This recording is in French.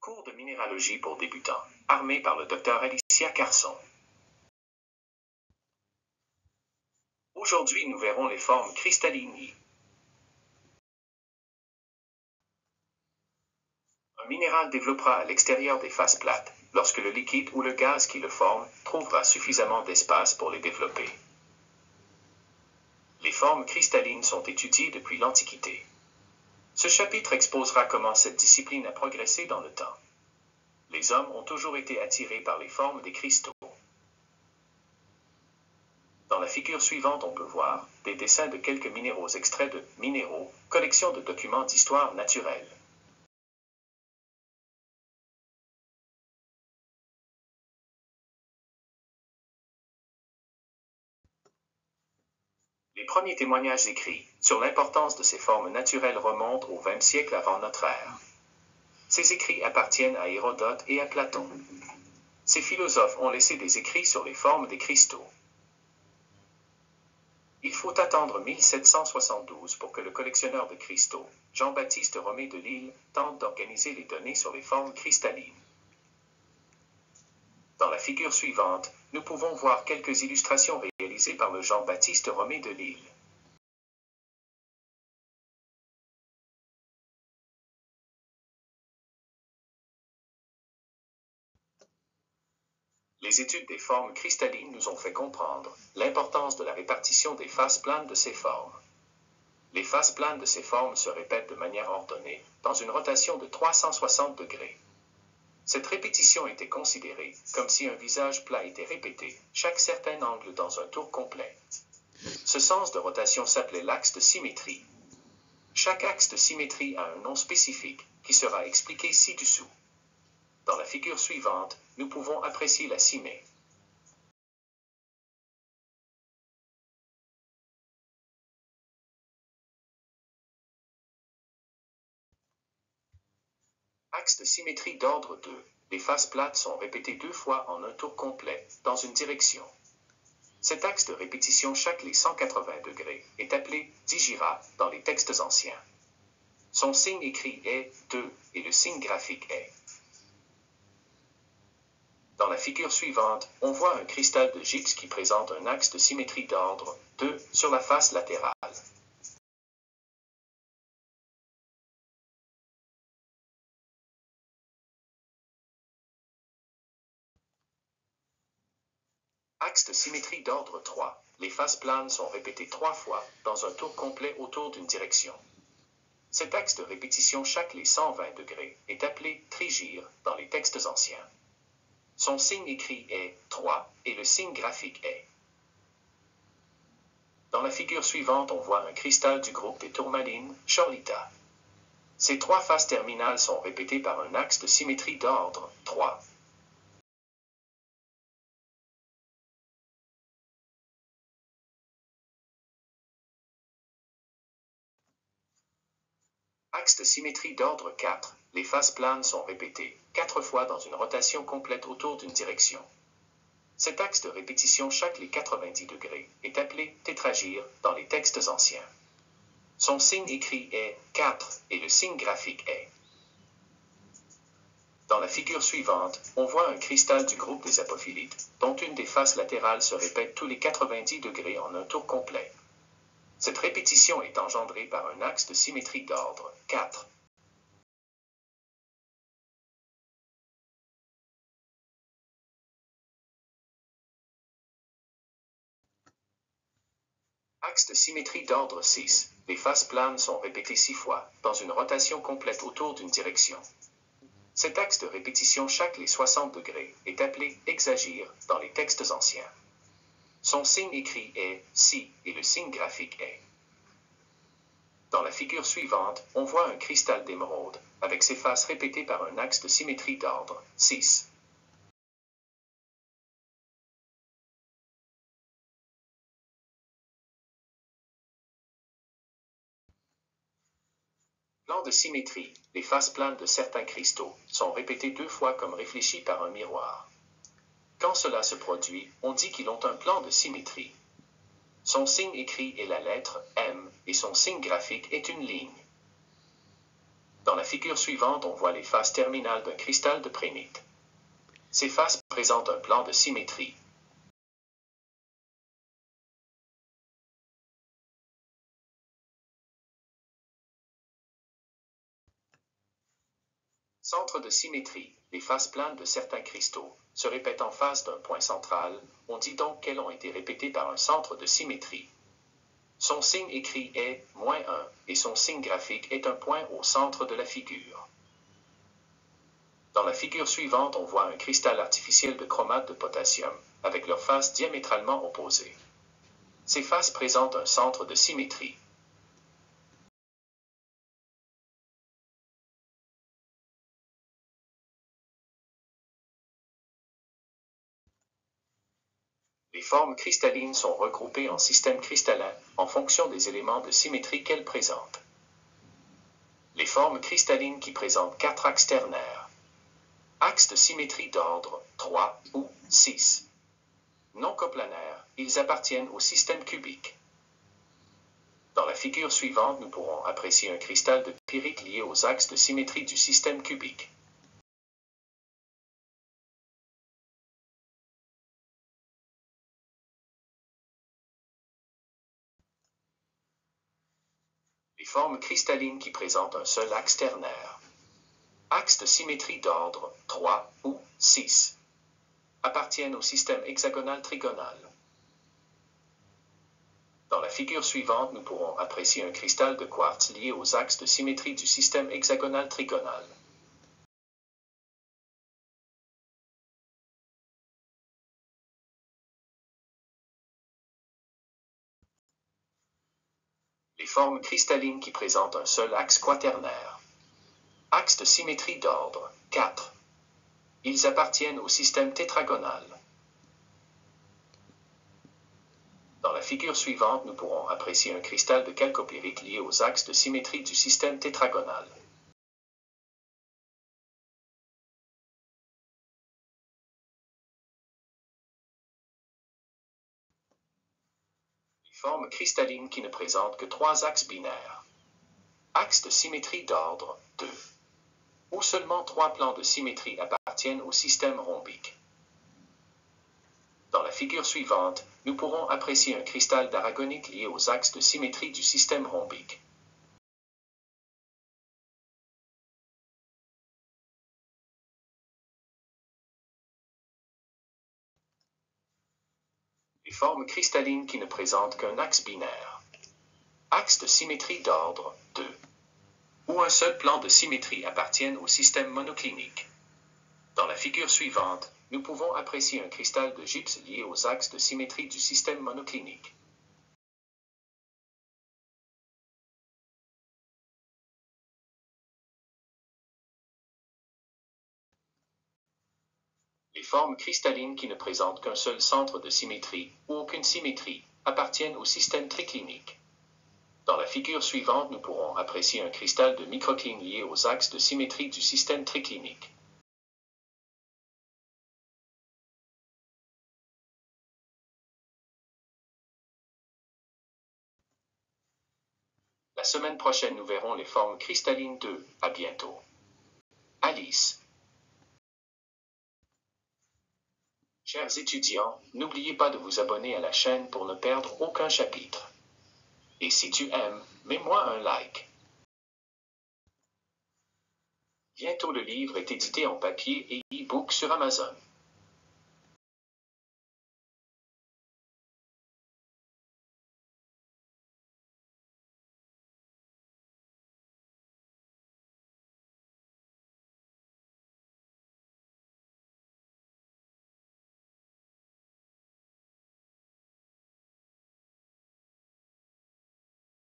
Cours de minéralogie pour débutants, armé par le Dr Alicia Carson. Aujourd'hui, nous verrons les formes cristallines. Un minéral développera à l'extérieur des faces plates, lorsque le liquide ou le gaz qui le forme trouvera suffisamment d'espace pour les développer. Les formes cristallines sont étudiées depuis l'Antiquité. Ce chapitre exposera comment cette discipline a progressé dans le temps. Les hommes ont toujours été attirés par les formes des cristaux. Dans la figure suivante, on peut voir des dessins de quelques minéraux extraits de Minéraux, collection de documents d'histoire naturelle. Les premiers témoignages écrits sur l'importance de ces formes naturelles remontent au XXe siècle avant notre ère. Ces écrits appartiennent à Hérodote et à Platon. Ces philosophes ont laissé des écrits sur les formes des cristaux. Il faut attendre 1772 pour que le collectionneur de cristaux, Jean-Baptiste Romé de Lille, tente d'organiser les données sur les formes cristallines. Dans la figure suivante, nous pouvons voir quelques illustrations réalisées par le Jean-Baptiste Romé de Lille. Les études des formes cristallines nous ont fait comprendre l'importance de la répartition des faces planes de ces formes. Les faces planes de ces formes se répètent de manière ordonnée, dans une rotation de 360 degrés. Cette répétition était considérée comme si un visage plat était répété, chaque certain angle dans un tour complet. Ce sens de rotation s'appelait l'axe de symétrie. Chaque axe de symétrie a un nom spécifique, qui sera expliqué ci-dessous. Dans la figure suivante, nous pouvons apprécier la symétrie. Axe de symétrie d'ordre 2. Les faces plates sont répétées 2 fois en un tour complet, dans une direction. Cet axe de répétition chaque les 180 degrés est appelé digira dans les textes anciens. Son signe écrit est 2 et le signe graphique est. Dans la figure suivante, on voit un cristal de gypse qui présente un axe de symétrie d'ordre 2 sur la face latérale. Axe de symétrie d'ordre 3. Les faces planes sont répétées 3 fois dans un tour complet autour d'une direction. Cet axe de répétition chaque les 120 degrés est appelé trigire dans les textes anciens. Son signe écrit est 3 et le signe graphique est. Dans la figure suivante, on voit un cristal du groupe des tourmalines, Chorlita. Ces 3 faces terminales sont répétées par un axe de symétrie d'ordre 3. Axe de symétrie d'ordre 4. Les faces planes sont répétées 4 fois dans une rotation complète autour d'une direction. Cet axe de répétition chaque les 90 degrés est appelé tétragire dans les textes anciens. Son signe écrit est 4 et le signe graphique est. Dans la figure suivante, on voit un cristal du groupe des apophilites, dont une des faces latérales se répète tous les 90 degrés en un tour complet. Cette répétition est engendrée par un axe de symétrie d'ordre 4. Axe de symétrie d'ordre 6. Les faces planes sont répétées 6 fois, dans une rotation complète autour d'une direction. Cet axe de répétition chaque les 60 degrés est appelé hexagire dans les textes anciens. Son signe écrit est si et le signe graphique est. Dans la figure suivante, on voit un cristal d'émeraude, avec ses faces répétées par un axe de symétrie d'ordre 6. Plan de symétrie. Les faces planes de certains cristaux sont répétées 2 fois comme réfléchies par un miroir. Quand cela se produit, on dit qu'ils ont un plan de symétrie. Son signe écrit est la lettre M et son signe graphique est une ligne. Dans la figure suivante, on voit les faces terminales d'un cristal de prénite. Ces faces présentent un plan de symétrie. Centre de symétrie. Les faces planes de certains cristaux se répètent en face d'un point central. On dit donc qu'elles ont été répétées par un centre de symétrie. Son signe écrit est -1 et son signe graphique est un point au centre de la figure. Dans la figure suivante, on voit un cristal artificiel de chromate de potassium avec leurs faces diamétralement opposées. Ces faces présentent un centre de symétrie. Les formes cristallines sont regroupées en systèmes cristallins en fonction des éléments de symétrie qu'elles présentent. Les formes cristallines qui présentent 4 axes ternaires. Axes de symétrie d'ordre 3 ou 6. Non coplanaires, ils appartiennent au système cubique. Dans la figure suivante, nous pourrons apprécier un cristal de pyrite lié aux axes de symétrie du système cubique. Les formes cristallines qui présentent un seul axe ternaire. Axes de symétrie d'ordre 3 ou 6. Appartiennent au système hexagonal trigonal. Dans la figure suivante, nous pourrons apprécier un cristal de quartz lié aux axes de symétrie du système hexagonal trigonal. Les formes cristallines qui présentent un seul axe quaternaire. Axes de symétrie d'ordre 4. Ils appartiennent au système tétragonal. Dans la figure suivante, nous pourrons apprécier un cristal de chalcopyrite lié aux axes de symétrie du système tétragonal. Les formes cristallines qui ne présentent que 3 axes binaires. Axes de symétrie d'ordre 2. Où seulement 3 plans de symétrie appartiennent au système rhombique. Dans la figure suivante, nous pourrons apprécier un cristal d'aragonite lié aux axes de symétrie du système rhombique. Les formes cristallines qui ne présentent qu'un axe binaire. Axe de symétrie d'ordre 2. Où un seul plan de symétrie appartienne au système monoclinique. Dans la figure suivante, nous pouvons apprécier un cristal de gypse lié aux axes de symétrie du système monoclinique. Les formes cristallines qui ne présentent qu'un seul centre de symétrie ou aucune symétrie appartiennent au système triclinique. Dans la figure suivante, nous pourrons apprécier un cristal de microcline lié aux axes de symétrie du système triclinique. La semaine prochaine, nous verrons les formes cristallines 2. À bientôt. Alice. Chers étudiants, n'oubliez pas de vous abonner à la chaîne pour ne perdre aucun chapitre. Et si tu aimes, mets-moi un like. Bientôt le livre est édité en papier et e-book sur Amazon.